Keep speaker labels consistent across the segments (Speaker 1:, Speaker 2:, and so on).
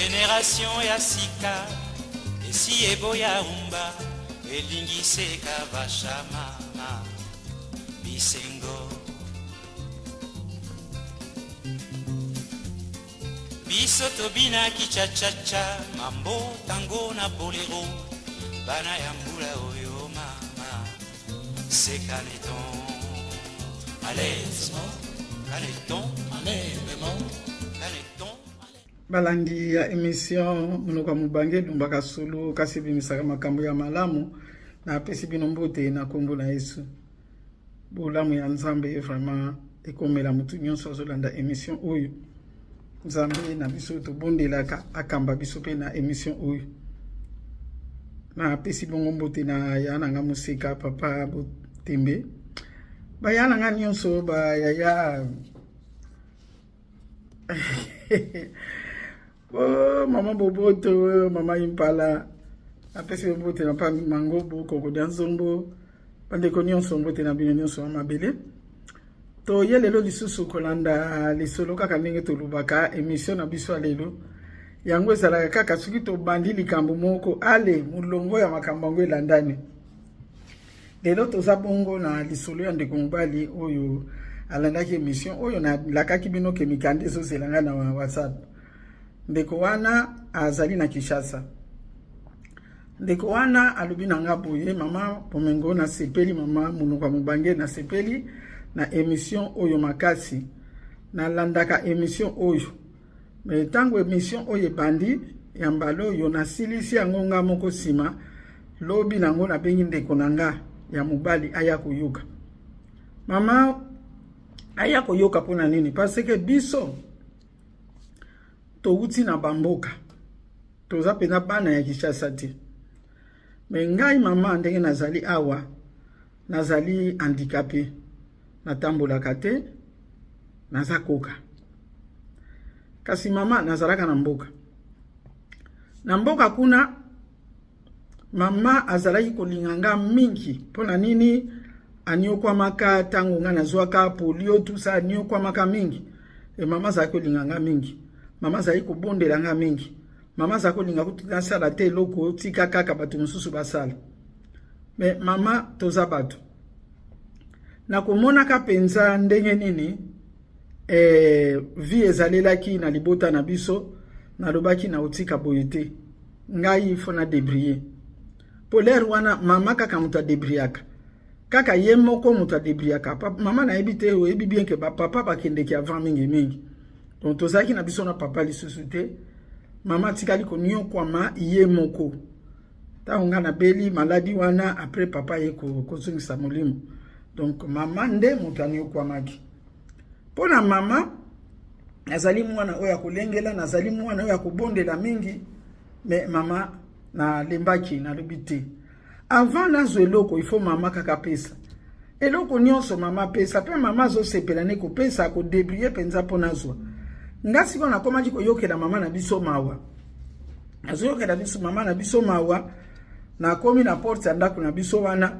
Speaker 1: Génération ya sika esi eboya umba elingise kavashama bisengo biso tobina kichachacha mambo tango na bolero bana ya mbula oyo mama c'est caneton allez caneton allez caneton
Speaker 2: balandi ya émission munoka mubange lumbaka sulu kasi bimisaka makambo ya malamu na pesi bino mbote na kombo na Yesu bolamu ya Nzambe vraiment ekomela mutu nyonso azolanda émission oyo Nzambe na biso tobondelaka akamba biso pe na émission oyo na pesi bongo mbote na ya nanga musika papa Botembe bayana nga nyonso bayaya oh mama Boboto mama Impala apesi mbote na pa Mangobo koko danzombo pande ko nyonso mbote na bino nyonso mabele to yelelo lisusu kolanda lisolo kaka ndenge tolubaka émission na biso lelo yango ezalaka kaka soki tobandi likambo moko ale mulongo ya makambo ngo elandani lelo toza bongo na lisolo ya ndeko mobali oyo alandaki émission oyo na lakaki bino ke mikande ezozelanga na WhatsApp ndeko wana azali na Kinshasa ndeko wana alobi na nga boye mama pomengo na sepeli mama munoka mubange na sepeli na émission oyo makasi na landaka émission oyo me tango émission oyo bandi ya mbalo yo na silisi yango nga moko sima lobi nango na bengi ndeko nanga ya mobali aya koyoka mama aya koyoka pona nini parce que biso to uti na bamboka toza pena bana ya Kinshasa te me ngai mama ndenge nazali awa nazali handicapé natambolaka te naza koka kasi mama nazalaka na mboka kuna mama azalaki kolinganga mingi pona nini aniokwamaka tango nga nazwaka polio tout ça aniokwamaka mingi e mama azalaki kolinganga mingi mama azalaki kobondelanga mingi mama azalaki kolinga kutina sala te eloko tika kaka bato mosusu basala me mama toza bato na komonaka penza ndenge nini vie ezalelaki na libota na biso na lobaki na otika boyete ngai fona débrier polaire wana mama kaka muta débriaka kaka ye moko muta débriaka mama na ebite o ebi bien ke papa bakendeki avant mingi donc tozaki na biso na papa lisusu te mama tikali konyo kwama ye moko ta onga na beli maladi wana après papa ye kozungisa molimo donc mama nde mutani okwamaki pona mama nazali mwana oya kolengela nazali mwana oya kobondela mingi me mama na lembaki na lobite avant nazo eloko il faut mama kaka pesa eloko nyonso mama pesa pe mama zo sepela ne ko pesa ko débrier penza pona zwa ngasi kona komaki koyokela mama na biso mawa azoyokela biso mama na biso mawa na komi na porte ndako na biso wana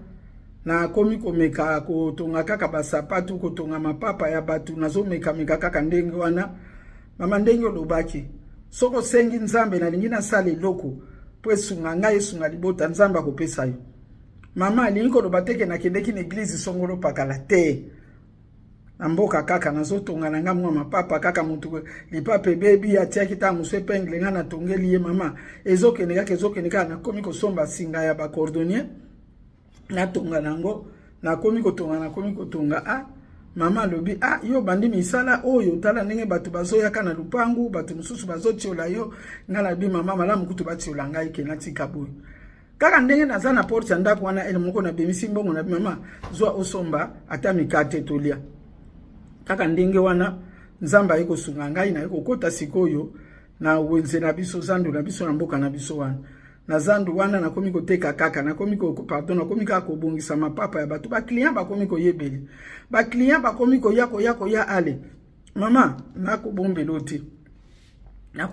Speaker 2: na komi komeka kotonga kaka basapatu kotonga mapapa ya batu nazo meka kaka ndenge wana mama ndenge lobaki soko sengi Nzambe na lingina sale loko pwesunga ngai sunga libota Nzamba kopesa yo mama alingo lobateke na kendeki na église songolo pakala te na mboka kaka nazo tonga na ngamwa mapapa kaka mutu lipape baby atiaki ta muswe pengle ngana tongeli ye mama ezokeneka na komi kosomba singa ya ba cordonnier na tonga nango na komi kotonga mama lobi yo bandi misala oyo tala ndenge batu bazoyaka na lupangu batu mususu bazotiola yo ngala bi mama malamu kutu batiola ngai ke natika boy kaka ndenge naza na porte ya ndako wana ele moko na bemisi mbongo na mama zwa osomba ata mikate tolia kaka ndenge wana Nzamba yeko sunga ngai na yeko kota sikoyo na wenze na biso zandu na biso na mboka na biso wana na zandu wana na komi koteka kaka na komi pardon na komi ka ko bongisa mapapa ya batu ba client ba komi ko yebeli ba client ba komi ko yako ya ale mama na ko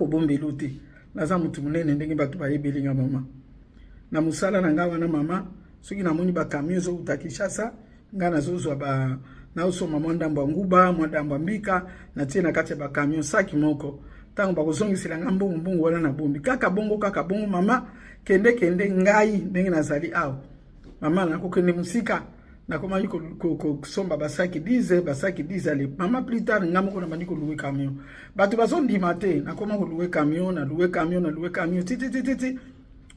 Speaker 2: bombelote naza mutu munene ndenge batu ba yebeli nga mama na musala na ngawa na mama soki na moni ba camion zo utakishasa ngana zozwa na uso mama ndambo nguba mwandambo mbika na tie na kati ba camion saki moko tango bakozongisela nga mbongo wana na bombi kaka bongo mama kende ngai ndenge nazali awa mama nakokende musika nakoma somba basaki 10 ale mama plus tard nga moko na bandiko louer camion bato bazondima te nakoma ko louer camion na louer camion titi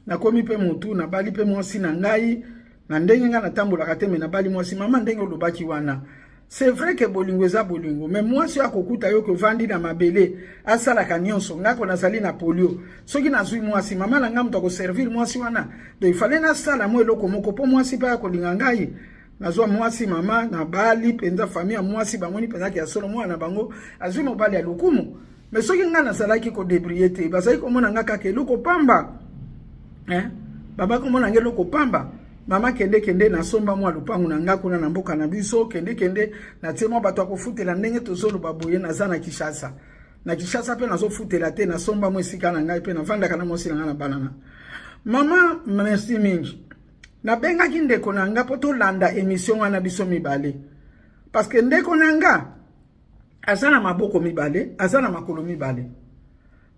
Speaker 2: nakomi pe mutu na bali pe mwasi na ngai na ndenge nga natambolaka te me na bali mwasi mama ndenge olobaki wana. C'est vrai que bolingo eza bolingo, mais moi si akokuta yo ko vandi na mabele asala kanyonso ngako nazali na polio soki nazui mwasi mama na ngamu to ko servir mwasi wana donc il fallait na sala mo eloko moko po mwasi pa ko linga ngai nazwa mwasi mama na bali penza famille mwasi bangoni penza ki asolo mwana bango azui mo bali ya lokumu mais soki nga nazalaki ko débrouiller te bazali ko mona ngaka ke loko pamba baba ko mona ngelo ko pamba. Mama kende na somba mwa lupangu na ngako na mboka na biso kende na tema bato akofutela ndenge tozolo baboye na zana Kishasa. Na Kishasa pe nazo futela te na somba mwa sika na ngai pe na vanda kana mosi na banana. Mama merci mingi. Na benga kindeko na nga poto landa émission wana biso mibale. Parce que ndeko na nga azana maboko mibale, azana makolo mibale.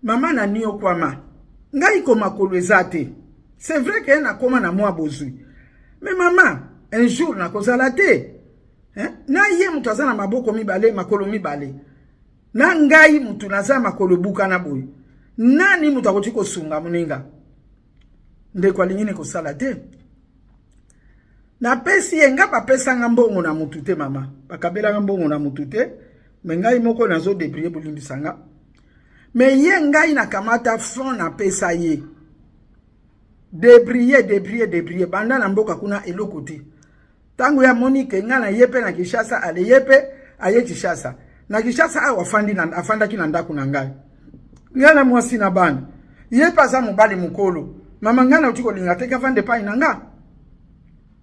Speaker 2: Mama na niyo kwama. Ngai ko makolo ezate. C'est vrai que na koma na mwa bozui. Mais maman, un jour na kozala te. Na ye mutu azana maboko mibale, makolo mibale. Na ngai mutu naza makolo buka na boy. Nani mutu akoti kosunga muninga? Ndeko alingine kosala te. Na pesi yenga pa pesa ngambongo na mutu te mama. Bakabela ngambongo na mutu te. Mais ngai moko nazo débrouiller bolimbisanga. Mais ye ngai na kamata fond na pesa ye. Débrier banda na mboka kuna eloko te tango ya Monique nga na yepe na Kishasa ale yepe aye Kishasa na Kishasa awa afandaki na ndako na ngai nga na mwasi na bana yepe aza mobali mukolo mama nga na utiko linga te kavande pa inanga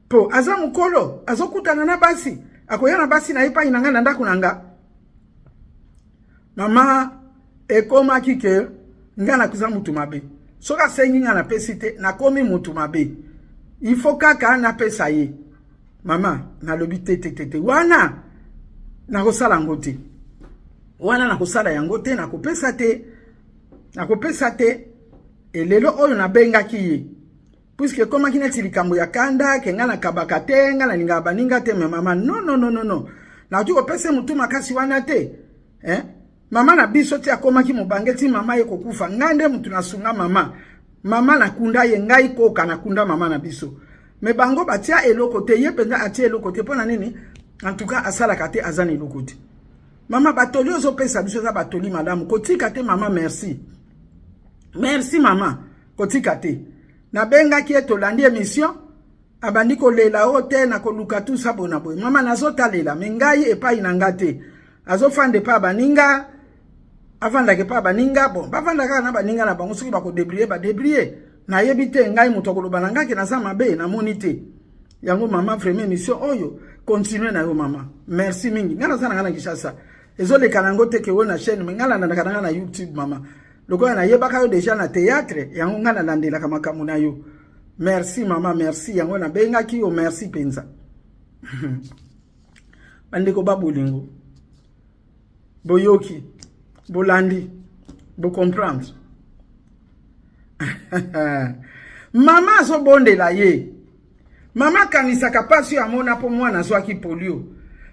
Speaker 2: po aza mukolo azokutana na basi akoya na basi na yepa inanga na ndako na nga mama ekoma kike nga na kuza mutu mabe soka sengi nga na pesite na komi mutu mabe il faut kaka na pesa ye mama na lobi te wana na kosala ngote wana na kosala yango te na kopesa te elelo oyo na benga ki ye puisque koma kineti likambo ya kanda ke nga na kabaka te nga na linga baninga te mama no na uti kopesa mutu makasi wana te mama na biso ti akomaki mobangeti mama ye kokufa ngande mutu na sunga mama na kunda ye ngai koka na kunda mama na biso me bango batia eloko te ye penza atia eloko te pona nini en tout cas asala kate azana eloko te mama batoli ozo pesa biso za batoli madame kotika te mama merci mama kotika te na benga ki etolandi émission abandi ko lela ote na koluka tout ça bona boy mama nazota lela me ngai epai na ngate azofande pa baninga afanda ke pa baninga bon bafanda ka na baninga na bango soki bako débrier na yebite ngai muto koloba na ngaki na za mabe na monite yango mama vraiment émission oyo continuer na yo mama merci mingi ngana sana ngana Kishasa ezole kanango te ke wona chaîne me ngala na kananga na YouTube mama loko na yebaka yo déjà na théâtre yango ngana landela kama kamuna yo merci mama merci yango na benga ki yo merci penza bandeko babolingo boyoki bolandi bo comprendre mama so bondela ye mama kanisa kapasi ya mona po mwana zwaki polio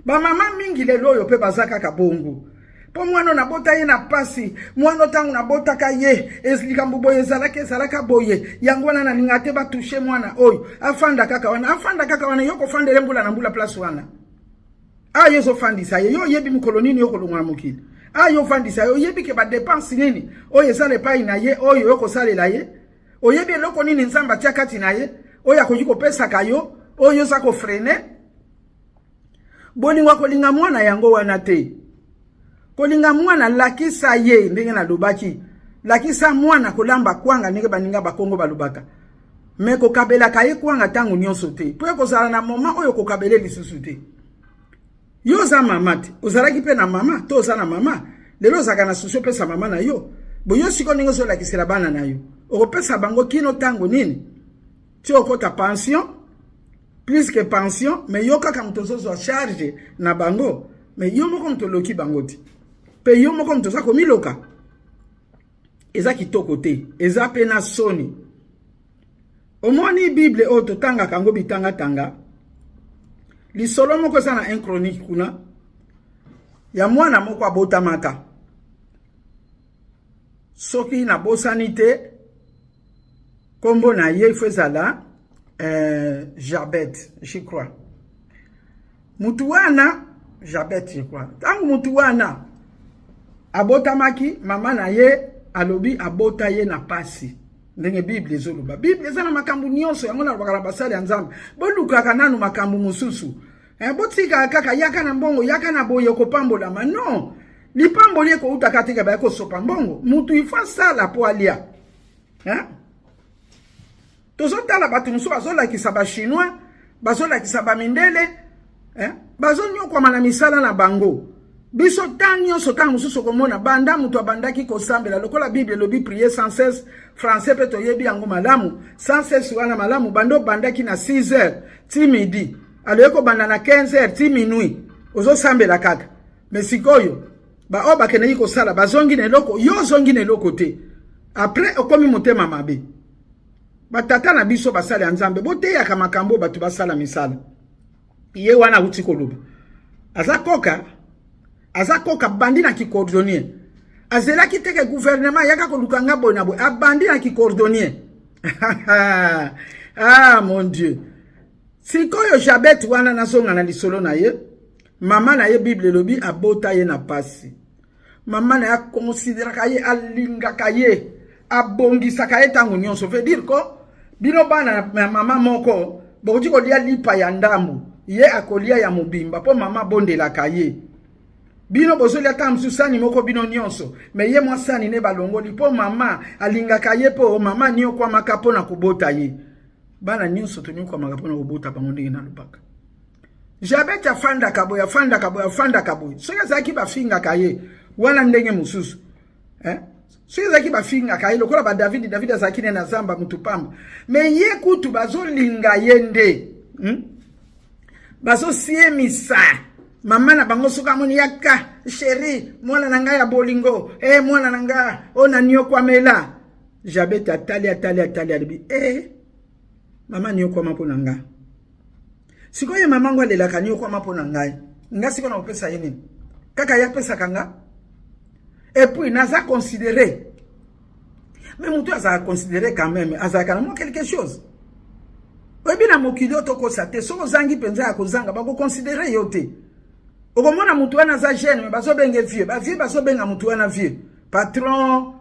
Speaker 2: ba mama mingi lelo yo pe bazaka kabongo po mwana na bota ye na pasi mwana tangu na bota ka ye eslika mbuboye zalaka boye yango na ningate ba toucher mwana oyo afanda kaka wana yoko fandele mbula na mbula place wana ayo zo fandisa ye yo yebi mkolonini yoko longwa mukili ayo fandisa yo yebi ke ba dépense nini oyo sale pa ina ye oyo yoko sale la ye oyebi eloko nini nzamba tia kati na ye oyo akoki kopesa kayo oyo za ko freiner bolingo kolinga mwana yango wana te kolinga mwana lakisa ye ndenge na lobaki lakisa mwana kolamba kwanga ndenge baninga bakongo balobaka me kokabela kaye kwanga tangu nyonso te po ekozala na moment oyo kokabele lisusu te yo za mama te ozalaki pe na mama to za na mama lelo zaka na susu pesa mama na yo boyo siko ningo zo lakisela bana na yo okopesa bango kino tango nini ti okota pension plus que pension mais yo kaka mtozo zo charge na bango mais yo moko mtoloki bango ti pe yo moko mtoza komiloka eza kitoko te, eza pe na soni. Omoni Bible o totanga kango bitanga tanga. Lisolo moko eza na 1 Chronique kuna. Ya mwana moko abotamaka. Soki na bosani te, kombo na ye fezala Jabet, je crois. Mutuwana Jabet, je crois. Tangu mutuwana abotamaki, mama na ye alobi abota ye na pasi. Ndenge Bible ezoloba. Bible eza na makambu nyonso yango na bakala basali ya Nzambe. Bolukaka nanu makambu mususu. Botika kaka yaka na mbongo, yaka na boye kopambola ma non. Lipamboli eko utaka teke ba eko sopa mbongo. Mutu ifa sala po alia. Tozotala batu musu bazolakisa ba chinois, bazolakisa ba mindele, bazonyokwa na misala na bango. Biso tanyo sotang mususu komona banda mutu abandaki kosambela lokola Bible lobi prier sans cesse français peto yebi yango malamu sans cesse wana malamu bando bandaki na 6h ti midi aloyeko banda na 15h ti minuit ozo sambela kaka mais sikoyo ba oba kenei ko sala bazongi ne loko yo zongi ne loko te après okomi motema mabe batata na biso basala Nzambe bote ya kamakambo batu basala misala ye wana uti koloba azakoka bandi na ki cordonnier azela ki teke gouvernement yaka ko lukanga bona boy abandi na ki cordonnier ah mon dieu sikoyo Jabet wana nasonga na lisolo na ye mama na ye Bible lobi abota ye na pasi mama na ya considérer ka ye alinga ka ye abongisa ka ye tangu nyonso veut dire ko bino bana mama moko bokoti ko lia lipa ya ndambu ye akolia ya mobimba po mama bondela ka ye bino bozoli ata msusani moko bino nyonso me ye mwasani ne balongoli po mama alingaka ye po mama niyo kwa makapo na kubota ye bana nyonso tonyo kwa makapo na kubota bango ndenge na lubaka Jabet afanda kaboya fanda kaboya soki zaki bafinga kaye wana ndenge mususu soki zaki bafinga kaye lokola ba David azaki ne na zamba mutu pamba me ye kutu bazolinga yende bazo siemisa mama na bango soka moni yaka chéri mwana nanga ya bolingo mwana nanga ona niyo kwa mela Jabet atali alibi mama niyo kwa mapo nanga sikoye mama ngo alela niyo kwa mapo nanga nga siko na opesa yini kaka ya pesa kanga et puis naza considérer mais mutu aza considérer quand même aza kana quelque chose obi na mokili otoko sate soko zangi penza ya kozanga bako considérer yote okomona mutu wana za jeune me bazobenge vieux ba vieux bazobenga mutu wana vieux patron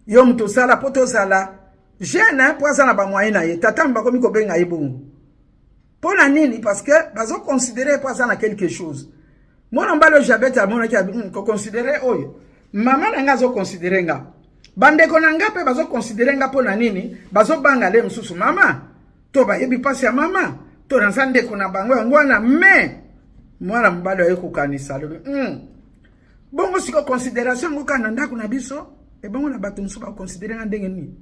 Speaker 2: yo mutu sala poto sala jeune po azana ba moyen na ye tata mbako miko benga ibungu pona nini parce que bazo considérer po azana quelque chose mona mbalo Jabet amona ki ko considérer oyo mama nanga zo considérer nga bandeko nanga pe bazo considérer nga pona nini bazo banga le msusu mama to ba yebi pasi ya mama to nanzande kuna bango ngwana me mwana mbalo yeko kanisa lobi bongo siko considération ngo kana ndako na biso e bongo na bato musu ba considérer nga ndenge ni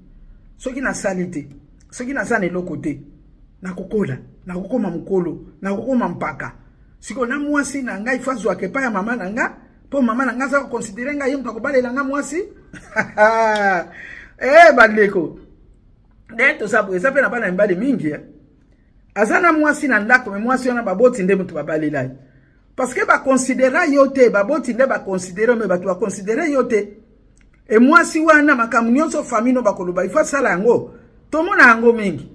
Speaker 2: soki na salite soki na zane lokote na kokola na kokoma mukolo na kokoma mpaka siko na mwasi na ngai fazwa ke pa ya mama na nga po mama na nga za considérer nga yempa ko balela nga mwasi badleko dento sabu esape na bana mbali mingi azana mwasi na ndako me mwasi wana baboti nde mutu babalela parce que ba considérer yote baboti nde ba considérer me batu ba considérer yote e mwasi wana makamu nyonso famino bakoloba ifa sala yango tomona yango mingi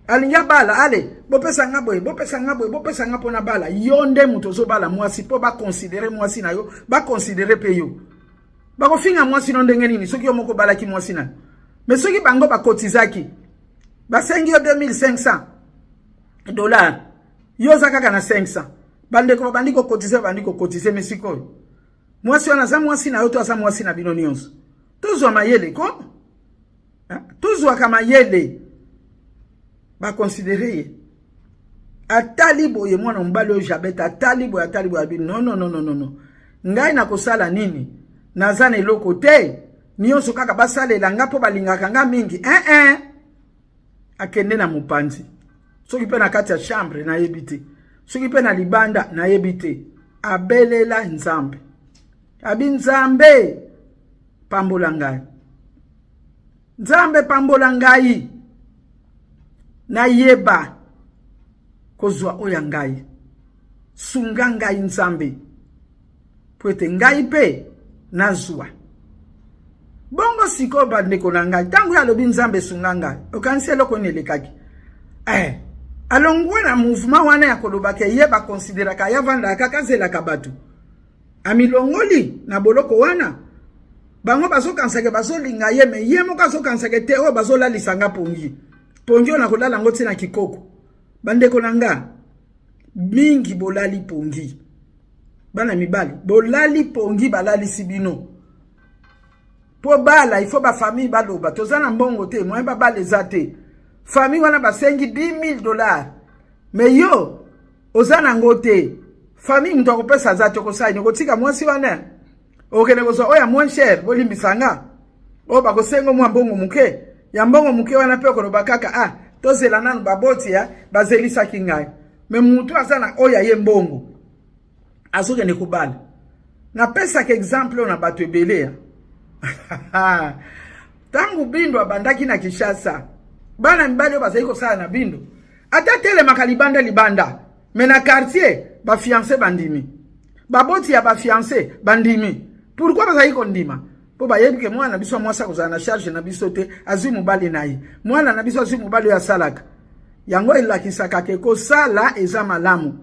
Speaker 2: alinya bala ale bopesa nga pona bala yonde mutu zo bala mwasi po ba considérer mwasi na yo ba considérer pe yo ba ko finga mwasi no ndenge nini soki yo moko bala ki mwasi na mais soki bango ba kotizaki ba sengi yo 2500 dollars yo zaka kana 500 bandeko bandiko kotize mesiko mwasi wana za mwasi na yo to asa mwasi na bino nyonso tozwa mayele ko tozwa kama yele ba considérer atali boye mwana mbalo Jabet atali boye non ngai na kosala nini nazana eloko te nyonso kaka basalela nga po balingaka nga mingi akende na mopanzi soki pe na kati ya chambre na yebite soki pe na libanda na yebite abelela Nzambe abi Nzambe pambola ngai Nzambe pambola ngai na yeba kozwa oya ngai. Sunga ngai nzambe pwete ngai pe nazwa. Bongo siko bandeko na ngai tangu ya lobi nzambe sunga ngai okanisi eloko nelekaki. Alongwa na mouvement wana ya kolobaka yeba considera ka yavanda kaka zela kabatu. Amilongoli na boloko wana bango bazo kansake bazo linga ye me ye mo kazo kansake te o bazo la lisanga pongi. Pongi ona kolala ngoti na kikoko. Bandeko na nga mingi bolali pongi. Bana mibali bolali pongi balali sibino. Po bala il faut ba famille baloba tozana mbongo te mo ba baleza te. Famille wana basengi $10,000. Mais yo ozana ngote famille mtu akopesa za choko sai ngotika mwasi wana. Okene kozo oya moins cher bolimbisanga. O bakosengo mwa mbongo muke. Ya mbongo muke wana pe ko bakaka tozela nanu baboti ya bazelisa kingai. Me mutu azana oya ye mbongo. Azoke ne kubala. Na pesa ke exemple na bato ebele. Tangu Bindo abandaki na Kinshasa. Bana mbali bazali ko sala na Bindo. Ata tele makalibanda libanda. Mais na quartier ba fiancé bandimi. Baboti ya ba fiancé bandimi. Pourquoi bazali ko ndima? Po bayebi ke mwana biso mwasa ko na charge na biso te azimu bali nayi. Mwana na biso azimu bali ya salaka. Yango elakisaka ke ko sala eza malamu.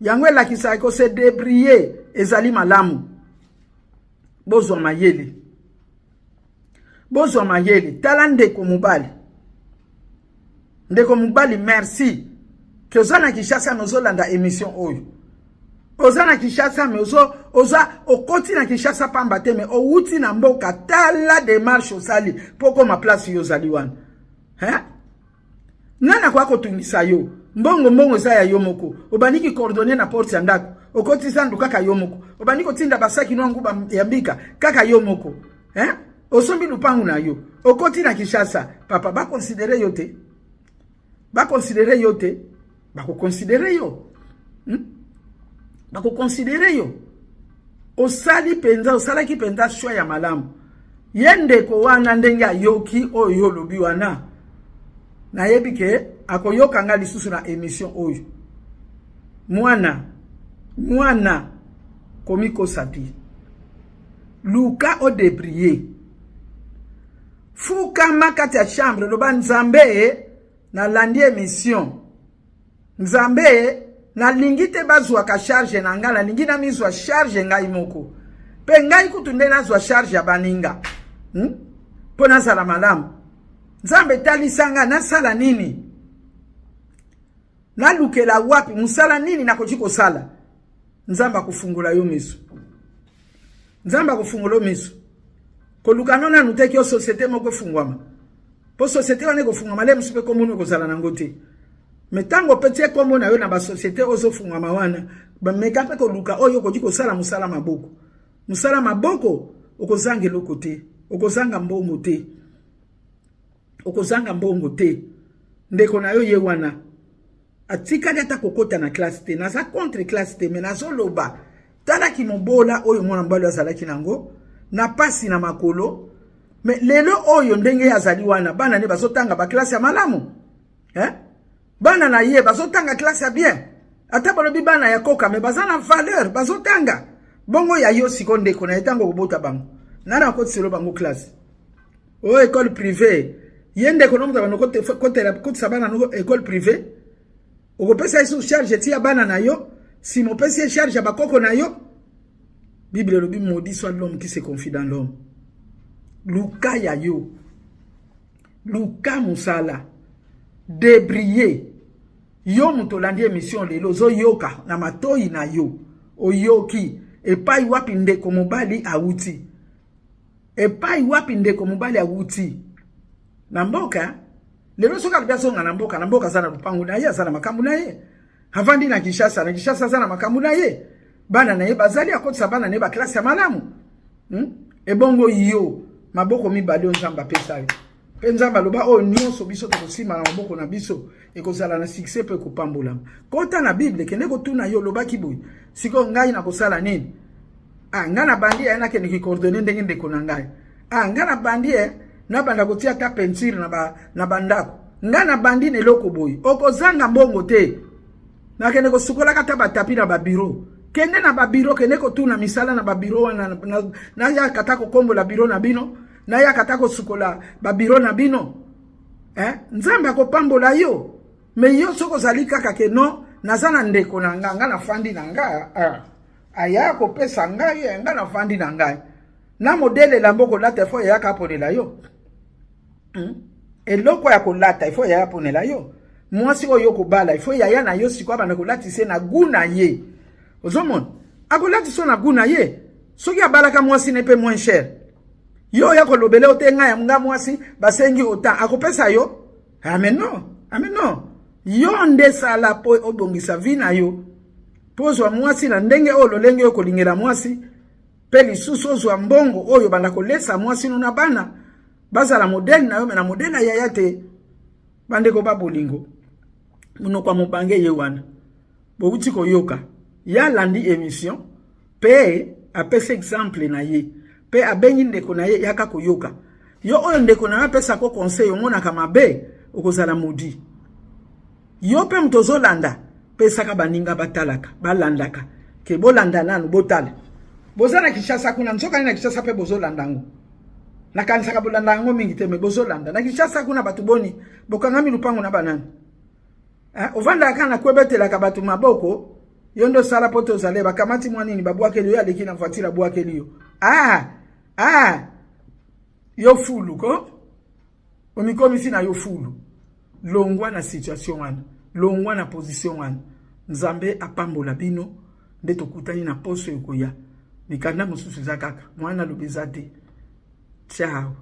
Speaker 2: Yango elakisaka ko se débrouiller ezali malamu. Bozwa mayele. Bozwa mayele talande ko mubali. Ndeko mubali merci. Que ozana Kinshasa nozolanda émission oyo. Ozana Kinshasa me oza okoti na Kinshasa pamba te me outi na mboka tala démarche osali poko ma place yo zali wana. Nana kwa kotungisa yo. Mbongo za ya yomoko. Obaniki coordonner na porte ya ndako. Okoti sandu kaka yomoko. Obaniko tinda basaki no nguba yambika kaka yomoko. Osombi lupangu na yo. Okoti na Kinshasa papa ba considérer yo te. Ba considérer yo te. Ba ko considérer yo. Ba ko considérer yo. Osali penza osala ki penza shwa ya malamu. Yende ko wana ndenga yoki oyo lobi wana. Na yebike akoyoka nga lisusu na émission oyo. Mwana komiko sati. Luka o débrier. Fuka makati ya chambre loba nzambe na landi émission. Nzambe na lingite bazwa ka charge na nga na lingi na mizwa charge ngai moko. Pe ngai kutunde na zwa charge ya baninga. Pona sala malamu. Nzambe talisanga na sala nini? Na lukela wapi musala nini na kochiko sala? Nzamba kufungula yo miso. Nzamba kufungula yo miso. Ko lukanona nuteki yo société moko fungwama. Po société wane ko fungwama le msupe komunu ko sala nangote. Metango pete komo na yo na ba société ozo fungwama wana, ba mekape ko luka oyo ko jiko sala musala maboko. Musala maboko okozange lokote, okozanga mbongo te. Okozanga mbongo te. Ndeko na yo ye wana. Atika data kokota na classe te. Naza contre classe te. Menazo loba. Tala ki mobola oyo mwana mbalo azala kinango. Na pasi na makolo. Me lelo oyo ndenge ya zali wana. Bana ne bazotanga ba classe ya malamu. Bana na ye bazotanga classe ya bien. Ata balobi bana ya koka. Me bazana valeur. Bazotanga. Bongo ya yo sikonde kona etango kubota bango. Nana kote selo bango classe. O école privée. Yende konomu za kote sabana no école privée. Okopesa isu charge tia bana na yo. Si mo pesi charge ya bakoko na yo. Bible lobi maudit soit l'homme qui se confie dans l'homme. Luka ya yo. Luka musala. Débrier. Yo mutolandi émission lelo zo yoka na matoi na yo. Oyoki. Epai wapi ndeko mobali awuti. Epai wapi ndeko mobali awuti. Na mboka lelo soka biaso na mboka sana lupangu na ye sana makambu na ye. Havandi na Kinshasa sana makambu na ye. Bana na ye bazali akotsa bana ne ba classe ya malamu. Ebongo yo maboko mibali onzamba pesa yo. Penzamba loba o nyonso biso to kosima na maboko na biso ekozala na succès pe kopambola. Kota na Bible kende ko tuna yo loba kiboy. Siko ngai na kosala nini? Ngana bandi yana ke ni coordonner ndenge ndeko na ngai. Ngana bandi na banda kotia ta peinture na bandako nga na bandi ne loko boy okozanga mbongo te na kene ko sukola kata batapi na ba bureau kende na ba bureau kene ko tuna misala na ba bureau na ya kata ko kombo la bureau na bino na ya kata ko sukola ba bureau na bino nzambe akopambola yo me yo soko zali kaka ke no nazana ndeko na nga na fandi na nga aya ko pesa nga ye nga na fandi na nga na modele la mboko lata fo ya kaponela yo eloko ya kolata ifo ya ponela yo mwasi oyo kobala ifo ya na yo sikwa bana kolatise na guna ye ozomon akolatise na guna ye soki abalaka mwasi ne pe moins cher yo ya kolobele otenga ya mga mwasi basengi ota akopesa yo ameno yo nde sala po obongisa vina yo pozwa mwasi na ndenge o lolenge yo kolingela mwasi pe lisusu ozwa mbongo oyo banda kolesa mwasi nuna bana bazala modèle na yo me na modèle ya yate bande ko babolingo muno kwa mobange ye wana bo uti ko yoka ya landi émission pe apesa exemple na ye pe abenyi ndeko na ye yaka ko yoka yo oyo ndeko na apesa ko conseil omona kama be okozala mudi yo pe mtozolanda pesa ka baninga batalaka balandaka ke bolanda nanu botala bozana Kinshasa kuna nzoka na Kinshasa pe bozolandango na kanisa kabulanda ngo mingi te me bozolanda na Kinshasa kuna batu boni bokangami lupango na banani ovanda kana kwebetela ka batu maboko yondo sala poto zale bakamati mwanini babwake liyo aleki na voiture bwake liyo yo fulu ko omikomi sina yo fulu longwa na situation wana longwa na position wana nzambe apambola bino nde tokutani na poso ekoya nikanda mususu zakaka mwana lobezate ciao.